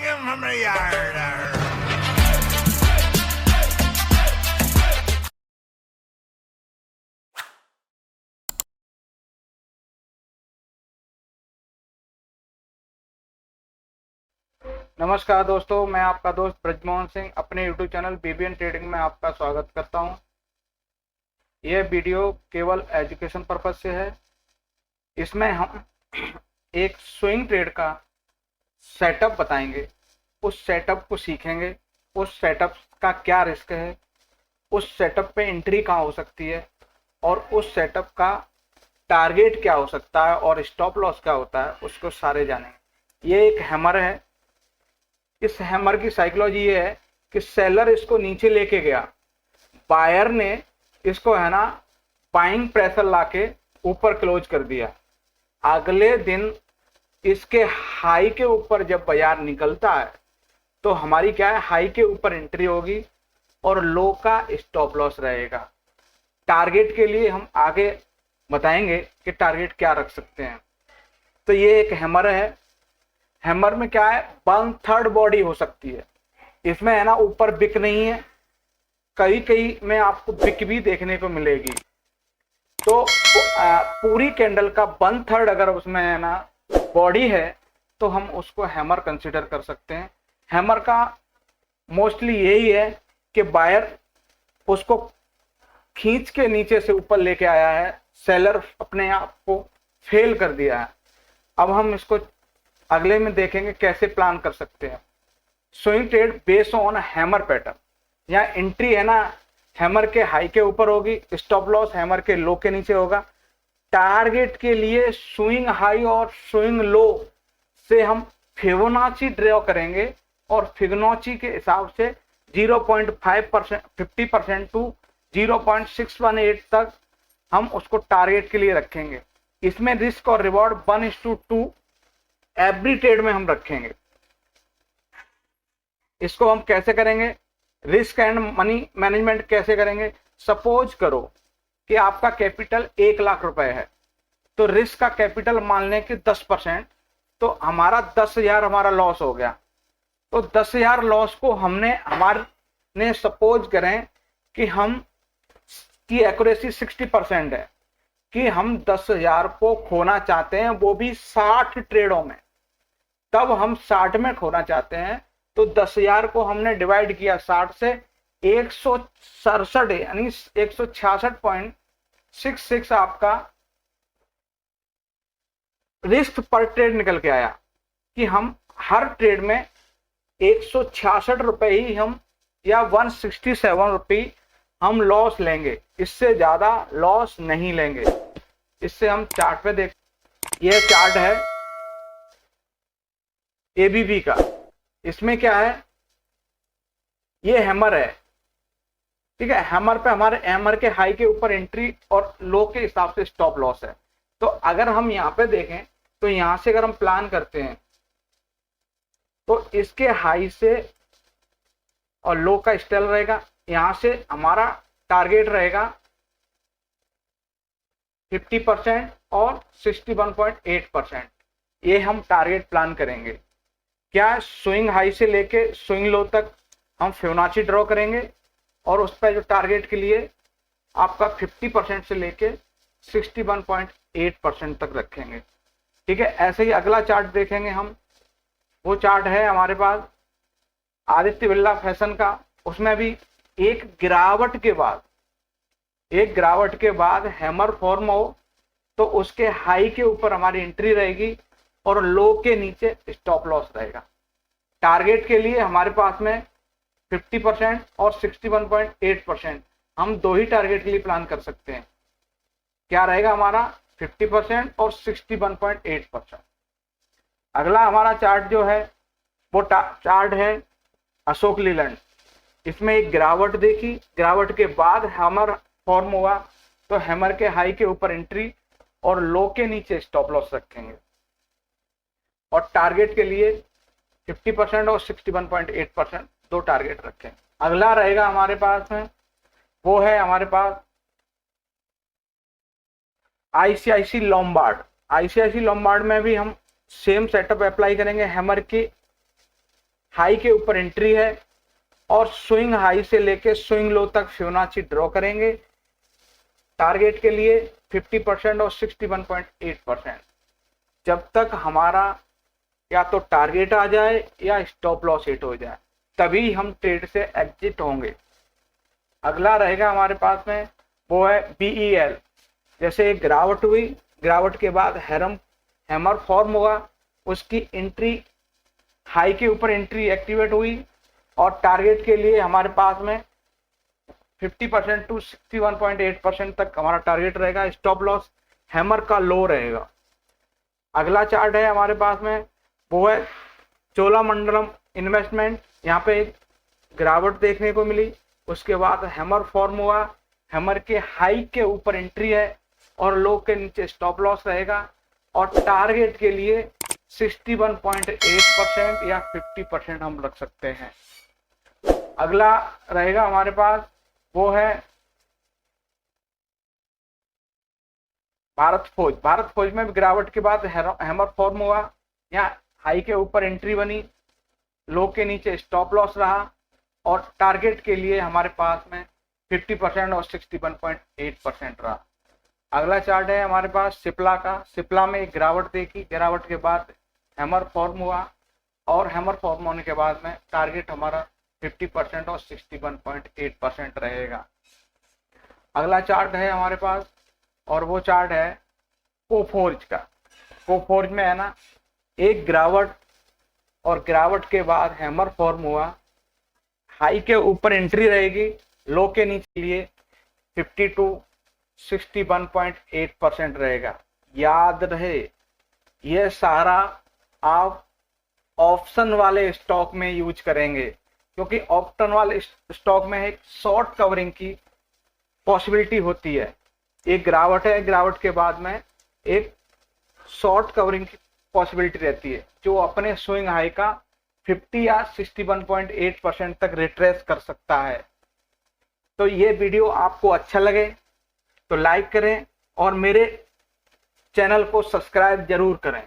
him from the yard. नमस्कार दोस्तों, मैं आपका दोस्त ब्रजमोहन सिंह अपने YouTube चैनल BBN ट्रेडिंग में आपका स्वागत करता हूं। यह वीडियो केवल एजुकेशन पर्पज से है। इसमें हम एक स्विंग ट्रेड का सेटअप बताएंगे, उस सेटअप को सीखेंगे, उस सेटअप का क्या रिस्क है, उस सेटअप पे एंट्री कहाँ हो सकती है और उस सेटअप का टारगेट क्या हो सकता है और स्टॉप लॉस क्या होता है, उसको सारे जानेंगे। ये एक हैमर है। इस हैमर की साइकोलॉजी ये है कि सेलर इसको नीचे लेके गया, बायर ने इसको है ना बाइंग प्रेशर लाके ऊपर क्लोज कर दिया। अगले दिन इसके हाई के ऊपर जब बाजार निकलता है तो हमारी क्या है, हाई के ऊपर एंट्री होगी और लो का स्टॉप लॉस रहेगा। टारगेट के लिए हम आगे बताएंगे कि टारगेट क्या रख सकते हैं। तो ये एक हैमर है। हैमर में क्या है, 1/3 बॉडी हो सकती है। इसमें है ना ऊपर बिक नहीं है, कई कई में आपको बिक भी देखने को मिलेगी। तो पूरी कैंडल का 1/3 अगर उसमें है ना बॉडी है तो हम उसको हैमर कंसीडर कर सकते हैं। हैमर का मोस्टली यही है कि बायर उसको खींच के नीचे से ऊपर लेके आया है, सेलर अपने आप को फेल कर दिया है। अब हम इसको अगले में देखेंगे कैसे प्लान कर सकते हैं। Swing trade based on hammer pattern. यहाँ एंट्री है ना हैमर के हाई के ऊपर होगी, स्टॉप लॉस हैमर के लो के नीचे होगा। टारगेट के लिए स्विंग हाई और स्विंग लो से हम फिबोनाची ड्रॉ करेंगे और फिबोनाची के हिसाब से 0.5% 50% टू 0.618 तक हम उसको टारगेट के लिए रखेंगे। इसमें रिस्क और रिवॉर्ड 1:2 एवरी ट्रेड में हम रखेंगे। इसको हम कैसे करेंगे, रिस्क एंड मनी मैनेजमेंट कैसे करेंगे। सपोज करो कि आपका कैपिटल 1 लाख रुपए है, तो रिस्क का कैपिटल मान लें कि 10%, तो हमारा 10,000 हमारा लॉस हो गया। तो 10,000 लॉस को हमारे सपोज करें कि हम की एक्यूरेसी 60% है कि हम 10,000 को खोना चाहते हैं, वो भी 60 ट्रेडों में। तब हम 60 में खोना चाहते हैं तो 10,000 को हमने डिवाइड किया 60 से, 167 यानी 166.66 आपका रिस्क पर ट्रेड निकल के आया कि हम हर ट्रेड में 166 रुपए ही हम या 167 रुपये हम लॉस लेंगे, इससे ज्यादा लॉस नहीं लेंगे। इससे हम चार्ट पे देख, यह चार्ट है एबीबी का। इसमें क्या है, ये हैमर है, ठीक है। हैमर पे हमारे हैमर के हाई के ऊपर एंट्री और लो के हिसाब से स्टॉप लॉस है। तो अगर हम यहाँ पे देखें तो यहां से अगर हम प्लान करते हैं तो इसके हाई से और लो का स्टेल रहेगा। यहां से हमारा टारगेट रहेगा 50% और 61.8%। ये हम टारगेट प्लान करेंगे। क्या स्विंग हाई से लेके स्विंग लो तक हम फिबोनाची ड्रॉ करेंगे और उस पर जो टारगेट के लिए आपका 50% से लेके 61.8% तक रखेंगे, ठीक है। ऐसे ही अगला चार्ट देखेंगे हम। वो चार्ट है हमारे पास आदित्य बिरला फैशन का। उसमें भी एक गिरावट के बाद हैमर फॉर्म हो तो उसके हाई के ऊपर हमारी एंट्री रहेगी और लो के नीचे स्टॉप लॉस रहेगा। टारगेट के लिए हमारे पास में 50% और 61.8%, हम दो ही टारगेट के लिए प्लान कर सकते हैं। क्या रहेगा हमारा, 50% और 61.8%। अगला हमारा चार्ट जो है वो चार्ट है अशोक लीलैंड। इसमें एक गिरावट देखी, गिरावट के बाद हैमर फॉर्म हुआ तो हैमर के हाई के ऊपर एंट्री और लो के नीचे स्टॉप लॉस रखेंगे और टारगेट के लिए 50% और 61.8% दो टारगेट रखें। अगला रहेगा हमारे पास में, वो है हमारे पास आईसीआईसी लोम्बार्ड। आईसीआईसी लोम्बार्ड में भी हम सेम सेटअप अप्लाई करेंगे। हैमर की हाई के ऊपर एंट्री है और स्विंग हाई से लेके स्विंग लो तक फिबोनाची ड्रॉ करेंगे टारगेट के लिए 50% और 61.8%। जब तक हमारा या तो टारगेट आ जाए या स्टॉप लॉस हिट हो जाए तभी हम ट्रेड से एग्जिट होंगे। अगला रहेगा हमारे पास में वो है BEL। जैसे एक गिरावट हुई, गिरावट के बाद हैमर फॉर्म हुआ, उसकी एंट्री हाई के ऊपर एंट्री एक्टिवेट हुई और टारगेट के लिए हमारे पास में 50% टू 61.8% तक हमारा टारगेट रहेगा। स्टॉप लॉस हैमर का लो रहेगा। अगला चार्ट है हमारे पास में वो है चोलामंडलम इन्वेस्टमेंट। यहाँ पे एक गिरावट देखने को मिली, उसके बाद हैमर फॉर्म हुआ, हैमर के हाई के ऊपर एंट्री है और लो के नीचे स्टॉप लॉस रहेगा और टारगेट के लिए 61.8% या 50% हम रख सकते हैं। अगला रहेगा हमारे पास वो है भारत फोर्ज। भारत फोर्ज में भी गिरावट के बाद हैमर फॉर्म हुआ, यहाँ हाई के ऊपर एंट्री बनी, लो के नीचे स्टॉप लॉस रहा और टारगेट के लिए हमारे पास में 50% और 61.8% रहा। अगला चार्ट है हमारे पास सिप्ला का। सिप्ला में एक गिरावट देखी, गिरावट के बाद हैमर फॉर्म हुआ और हैमर फॉर्म होने के बाद में टारगेट हमारा 50% और 61.8% रहेगा। अगला चार्ट है हमारे पास और वो चार्ट है कोफोर्ज का। कोफोर्ज में है ना एक गिरावट और गिरावट के बाद हैमर फॉर्म हुआ, हाई के ऊपर एंट्री रहेगी, लो के नीचे लिए 50 टू 61.8% रहेगा। याद रहे ये सारा आप ऑप्शन वाले स्टॉक में यूज करेंगे क्योंकि ऑप्शन वाले स्टॉक में एक शॉर्ट कवरिंग की पॉसिबिलिटी होती है। एक गिरावट है, गिरावट के बाद में एक शॉर्ट कवरिंग की पॉसिबिलिटी रहती है जो अपने स्विंग हाई का 50 या 61.8% तक रिट्रेस कर सकता है। तो ये वीडियो आपको अच्छा लगे तो लाइक करें और मेरे चैनल को सब्सक्राइब जरूर करें।